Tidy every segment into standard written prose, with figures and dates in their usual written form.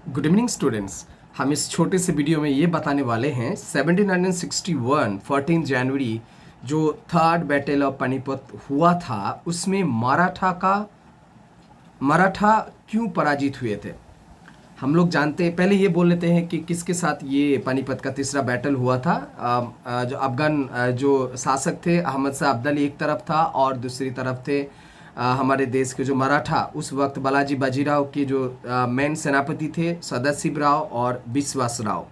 Good evening students. हम इस छोटे से वीडियो में ये बताने वाले हैं 1761 14 जनवरी जो थर्ड बैटल ऑफ पानीपत हुआ था उसमें मराठा क्यों पराजित हुए थे। हम लोग जानते हैं, पहले ये बोल लेते हैं कि किसके साथ ये पानीपत का तीसरा बैटल हुआ था। जो अफगान जो शासक थे अहमद शाह अब्दाली एक तरफ था और दूसरी तरफ थे हमारे देश के जो मराठा उस वक्त बालाजी बाजीराव के जो मेन सेनापति थे सदाशिव राव और विश्वास राव।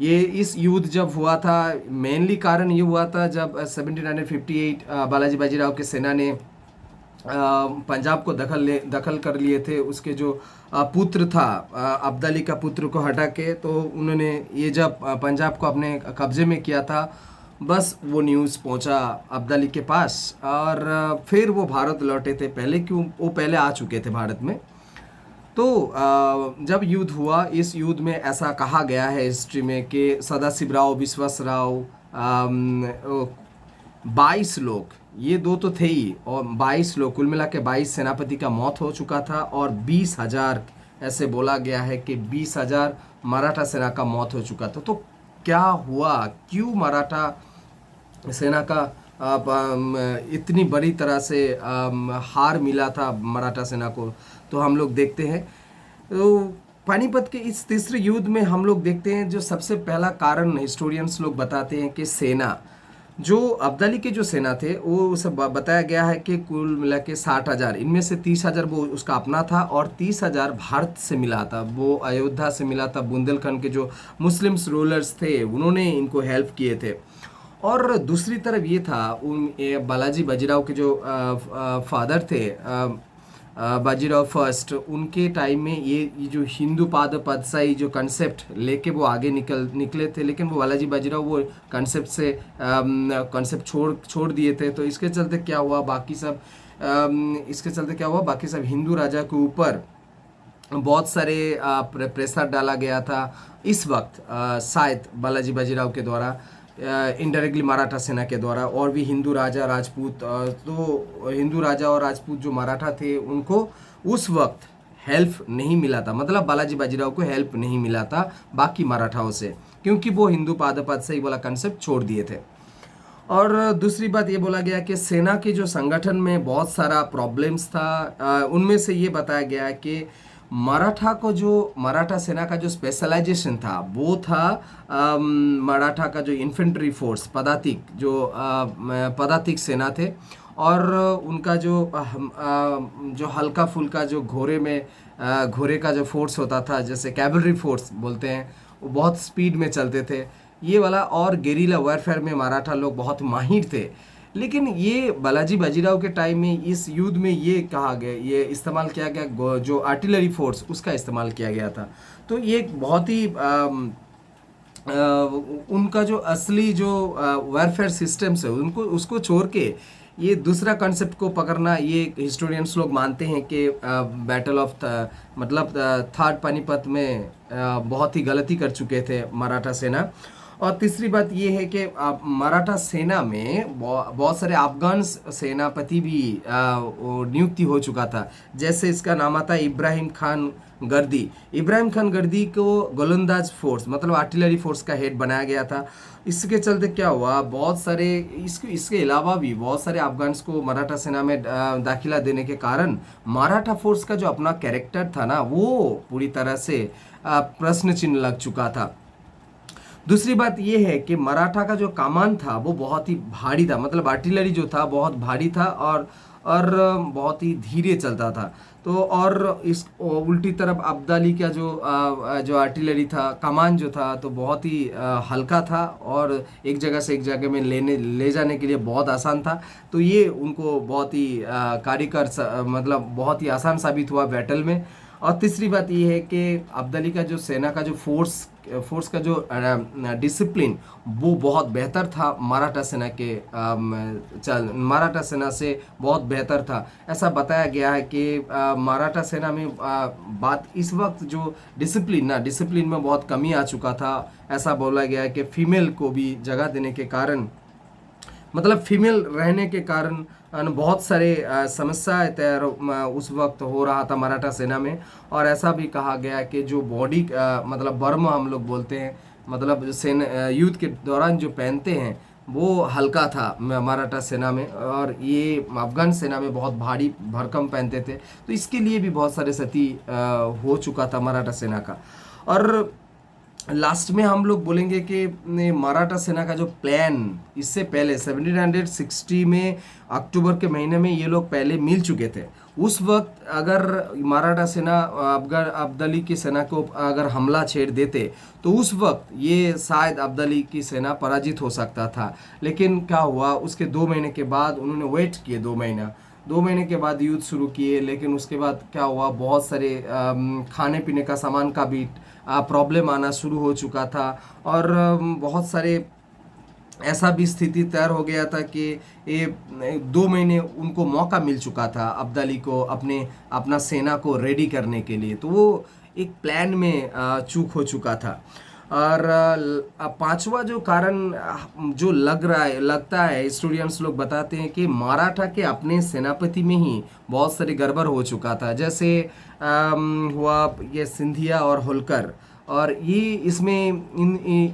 ये इस युद्ध जब हुआ था मेनली कारण ये हुआ था जब 1758 बालाजी बाजीराव के सेना ने पंजाब को दखल कर लिए थे। उसके जो पुत्र था अब्दाली का पुत्र को हटा के, तो उन्होंने ये जब पंजाब को अपने कब्जे में किया था, बस वो न्यूज़ पहुंचा अब्दाली के पास और फिर वो भारत लौटे थे। पहले क्यों, वो पहले आ चुके थे भारत में। तो जब युद्ध हुआ, इस युद्ध में ऐसा कहा गया है हिस्ट्री में कि सदाशिव राव विश्वास राव 22 लोग, ये दो तो थे ही, और 22 लोग कुल मिला के 22 सेनापति का मौत हो चुका था और 20,000 ऐसे बोला गया है कि 20,000 मराठा सेना का मौत हो चुका था। तो क्या हुआ, क्यों मराठा सेना का इतनी बड़ी तरह से हार मिला था मराठा सेना को, तो हम लोग देखते हैं। तो पानीपत के इस तीसरे युद्ध में हम लोग देखते हैं जो सबसे पहला कारण हिस्टोरियंस लोग बताते हैं कि सेना, जो अब्दाली के जो सेना थे वो उसे बताया गया है कि कुल मिला के 60,000, इनमें से 30,000 वो उसका अपना था और 30,000 भारत से मिला था। वो अयोध्या से मिला था। बुंदेलखंड के जो मुस्लिम्स रूलर्स थे उन्होंने इनको हेल्प किए थे। और दूसरी तरफ ये था बालाजी बाजीराव के जो फादर थे बाजीराव फर्स्ट, उनके टाइम में ये जो हिंदू पाद पदसाई जो कंसेप्ट लेके वो आगे निकले थे, लेकिन वो बालाजी बाजीराव वो कंसेप्ट से कंसेप्ट छोड़ दिए थे। तो इसके चलते क्या हुआ, बाकी सब हिंदू राजा के ऊपर बहुत सारे प्रेशर डाला गया था इस वक्त, शायद बालाजी बाजीराव के द्वारा, इनडायरेक्टली मराठा सेना के द्वारा, और भी हिंदू राजा राजपूत, तो हिंदू राजा और राजपूत जो मराठा थे उनको उस वक्त हेल्प नहीं मिला था, मतलब बालाजी बाजीराव को हेल्प नहीं मिला था बाकी मराठाओं से, क्योंकि वो हिंदू पाद से ही वाला कंसेप्ट छोड़ दिए थे। और दूसरी बात ये बोला गया कि सेना के जो संगठन में बहुत सारा प्रॉब्लम्स था। उनमें से ये बताया गया कि मराठा सेना का जो स्पेशलाइजेशन था वो था मराठा का जो इन्फेंट्री फोर्स पदातिक सेना थे, और उनका जो हल्का फुल्का जो घोड़े का जो फोर्स होता था, जैसे कैवलरी फोर्स बोलते हैं, वो बहुत स्पीड में चलते थे ये वाला। और गेरिला वारफेयर में मराठा लोग बहुत माहिर थे। लेकिन ये बालाजी बाजीराव के टाइम में इस युद्ध में ये कहा गया, ये इस्तेमाल किया गया जो आर्टिलरी फोर्स, उसका इस्तेमाल किया गया था। तो ये एक बहुत ही उनका जो असली जो वारफेयर सिस्टम्स है उसको छोड़ के ये दूसरा कंसेप्ट को पकड़ना, ये हिस्टोरियंस लोग मानते हैं कि बैटल ऑफ मतलब थर्ड पानीपत में बहुत ही गलती कर चुके थे मराठा सेना। और तीसरी बात ये है कि मराठा सेना में बहुत सारे अफगान सेनापति भी नियुक्ति हो चुका था। जैसे इसका नाम आता है इब्राहिम खान गर्दी को गोलंदाज फोर्स मतलब आर्टिलरी फोर्स का हेड बनाया गया था। इसके चलते क्या हुआ, बहुत सारे इसके अलावा भी बहुत सारे अफगान्स को मराठा सेना में दाखिला देने के कारण मराठा फोर्स का जो अपना कैरेक्टर था ना, वो पूरी तरह से प्रश्न चिन्ह लग चुका था। दूसरी बात यह है कि मराठा का जो कमान था वो बहुत ही भारी था, मतलब आर्टिलरी जो था बहुत भारी था और बहुत ही धीरे चलता था। तो और इस उल्टी तरफ अब्दाली का जो आर्टिलरी था, कमान जो था, तो बहुत ही हल्का था और एक जगह से एक जगह में ले जाने के लिए बहुत आसान था। तो ये उनको बहुत ही मतलब बहुत ही आसान साबित हुआ बैटल में। और तीसरी बात ये है कि अब्दाली का जो सेना का जो फोर्स का जो डिसिप्लिन वो बहुत बेहतर था, मराठा सेना से बहुत बेहतर था। ऐसा बताया गया है कि मराठा सेना में बात इस वक्त जो डिसिप्लिन में बहुत कमी आ चुका था। ऐसा बोला गया है कि फीमेल को भी जगह देने के कारण, मतलब फीमेल रहने के कारण बहुत सारे समस्याएं तैयार उस वक्त हो रहा था मराठा सेना में। और ऐसा भी कहा गया कि जो बॉडी मतलब बर्म हम लोग बोलते हैं, मतलब जो सेना युद्ध के दौरान जो पहनते हैं वो हल्का था मराठा सेना में, और ये अफगान सेना में बहुत भारी भरकम पहनते थे। तो इसके लिए भी बहुत सारे क्षति हो चुका था मराठा सेना का। और लास्ट में हम लोग बोलेंगे कि मराठा सेना का जो प्लान इससे पहले 1760 में अक्टूबर के महीने में ये लोग पहले मिल चुके थे। उस वक्त अगर मराठा सेना अब्दाली की सेना को अगर हमला छेड़ देते तो उस वक्त ये शायद अब्दाली की सेना पराजित हो सकता था। लेकिन क्या हुआ, उसके 2 महीने के बाद उन्होंने वेट किए, 2 महीना, 2 महीने के बाद युद्ध शुरू किए। लेकिन उसके बाद क्या हुआ, बहुत सारे खाने पीने का सामान का भी प्रॉब्लम आना शुरू हो चुका था। और बहुत सारे ऐसा भी स्थिति तैयार हो गया था कि ये 2 महीने उनको मौका मिल चुका था अब्दाली को अपना सेना को रेडी करने के लिए। तो वो एक प्लान में चूक हो चुका था। और पांचवा जो कारण जो लगता है, स्टूडेंट्स लोग बताते हैं कि मराठा के अपने सेनापति में ही बहुत सारी गड़बड़ हो चुका था। जैसे हुआ ये सिंधिया और होलकर, और ये इसमें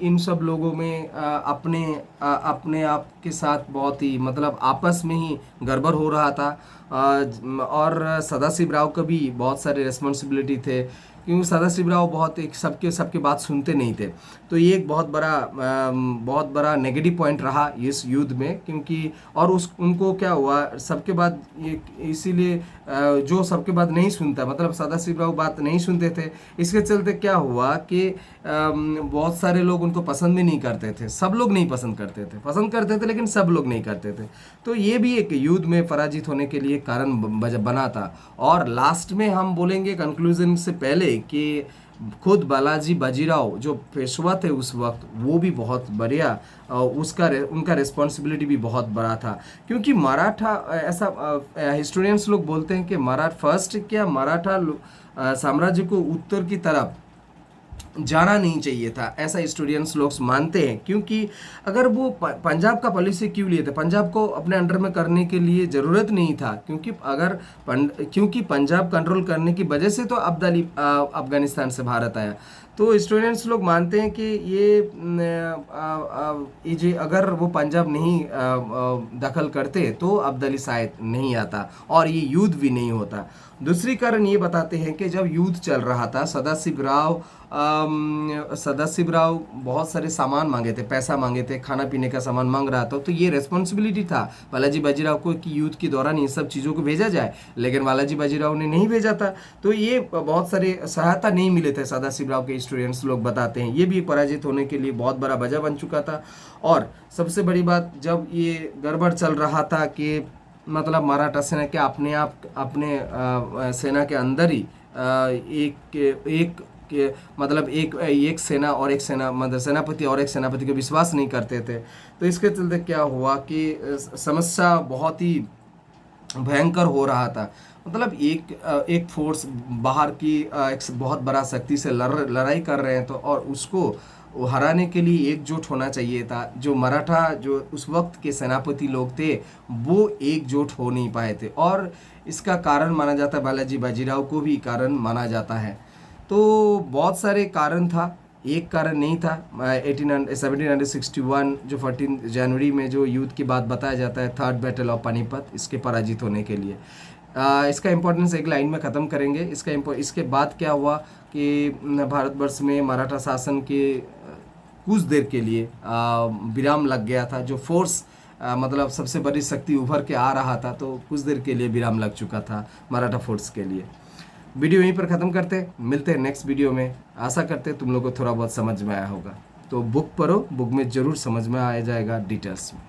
इन सब लोगों में अपने आप के साथ बहुत ही मतलब आपस में ही गड़बड़ हो रहा था। और सदाशिव राव का भी बहुत सारे रिस्पॉन्सिबिलिटी थे, क्योंकि सदाशिव राव बहुत एक सबके बात सुनते नहीं थे। तो ये एक बहुत बड़ा नेगेटिव पॉइंट रहा इस युद्ध में, क्योंकि और उनको क्या हुआ, सबके बात ये इसीलिए जो सबके बात नहीं सुनता, मतलब सदाशिव राव बात नहीं सुनते थे। इसके चलते क्या हुआ कि बहुत सारे लोग उनको पसंद भी नहीं करते थे। सब लोग नहीं पसंद करते थे लेकिन सब लोग नहीं करते थे। तो ये भी एक युद्ध में पराजित होने के लिए कारण बना था। और लास्ट में हम बोलेंगे कंक्लूजन से पहले कि खुद बालाजी बाजीराव जो पेशवा थे उस वक्त, वो भी बहुत बढ़िया, उनका रिस्पॉन्सिबिलिटी भी बहुत बड़ा था। क्योंकि मराठा ऐसा हिस्टोरियंस लोग बोलते हैं कि मराठा साम्राज्य को उत्तर की तरफ जाना नहीं चाहिए था, ऐसा स्टूडेंट्स लोग मानते हैं। क्योंकि अगर वो पंजाब का पॉलिसी क्यों लिए थे, पंजाब को अपने अंडर में करने के लिए ज़रूरत नहीं था। क्योंकि पंजाब कंट्रोल करने की वजह से तो अब्दाली अफगानिस्तान से भारत आया। तो स्टूडेंट्स लोग मानते हैं कि ये अगर वो पंजाब नहीं दखल करते तो अब्दाली शायद नहीं आता और ये युद्ध भी नहीं होता। दूसरी कारण ये बताते हैं कि जब युद्ध चल रहा था, सदाशिव राव बहुत सारे सामान मांगे थे, पैसा मांगे थे, खाना पीने का सामान मांग रहा था। तो ये रेस्पॉन्सिबिलिटी था बालाजी बाजीराव को कि युद्ध के दौरान इन सब चीज़ों को भेजा जाए, लेकिन बालाजी बाजीराव ने नहीं भेजा था। तो ये बहुत सारे सहायता नहीं मिले थे सदाशिव राव के, स्टूडेंट्स लोग बताते हैं। ये भी पराजित होने के लिए बहुत बड़ा वजह बन चुका था। और सबसे बड़ी बात, जब ये गड़बड़ चल रहा था कि मतलब मराठा सेना के अपने सेना के अंदर ही एक सेना और एक सेना मतलब सेनापति और एक सेनापति को विश्वास नहीं करते थे। तो इसके चलते क्या हुआ कि समस्या बहुत ही भयंकर हो रहा था। मतलब एक फोर्स बाहर की एक बहुत बड़ा शक्ति से लड़ाई कर रहे हैं, तो और उसको हराने के लिए एकजुट होना चाहिए था। जो मराठा जो उस वक्त के सेनापति लोग थे वो एकजुट हो नहीं पाए थे, और इसका कारण माना जाता है बालाजी बाजीराव को भी कारण माना जाता है। तो बहुत सारे कारण था, एक कारण नहीं था। 1761 जो 14 जनवरी में जो युद्ध की बात बताया जाता है, थर्ड बैटल ऑफ पानीपत, इसके पराजित होने के लिए। इसका इम्पोर्टेंस एक लाइन में ख़त्म करेंगे। इसके बाद क्या हुआ कि भारतवर्ष में मराठा शासन के कुछ देर के लिए विराम लग गया था। जो फोर्स मतलब सबसे बड़ी शक्ति उभर के आ रहा था, तो कुछ देर के लिए विराम लग चुका था मराठा फोर्स के लिए। वीडियो यहीं पर ख़त्म करते, मिलते हैं नेक्स्ट वीडियो में। आशा करते तुम लोगों को थोड़ा बहुत समझ में आया होगा। तो बुक पढ़ो, बुक में ज़रूर समझ में आ जाएगा डिटेल्स में।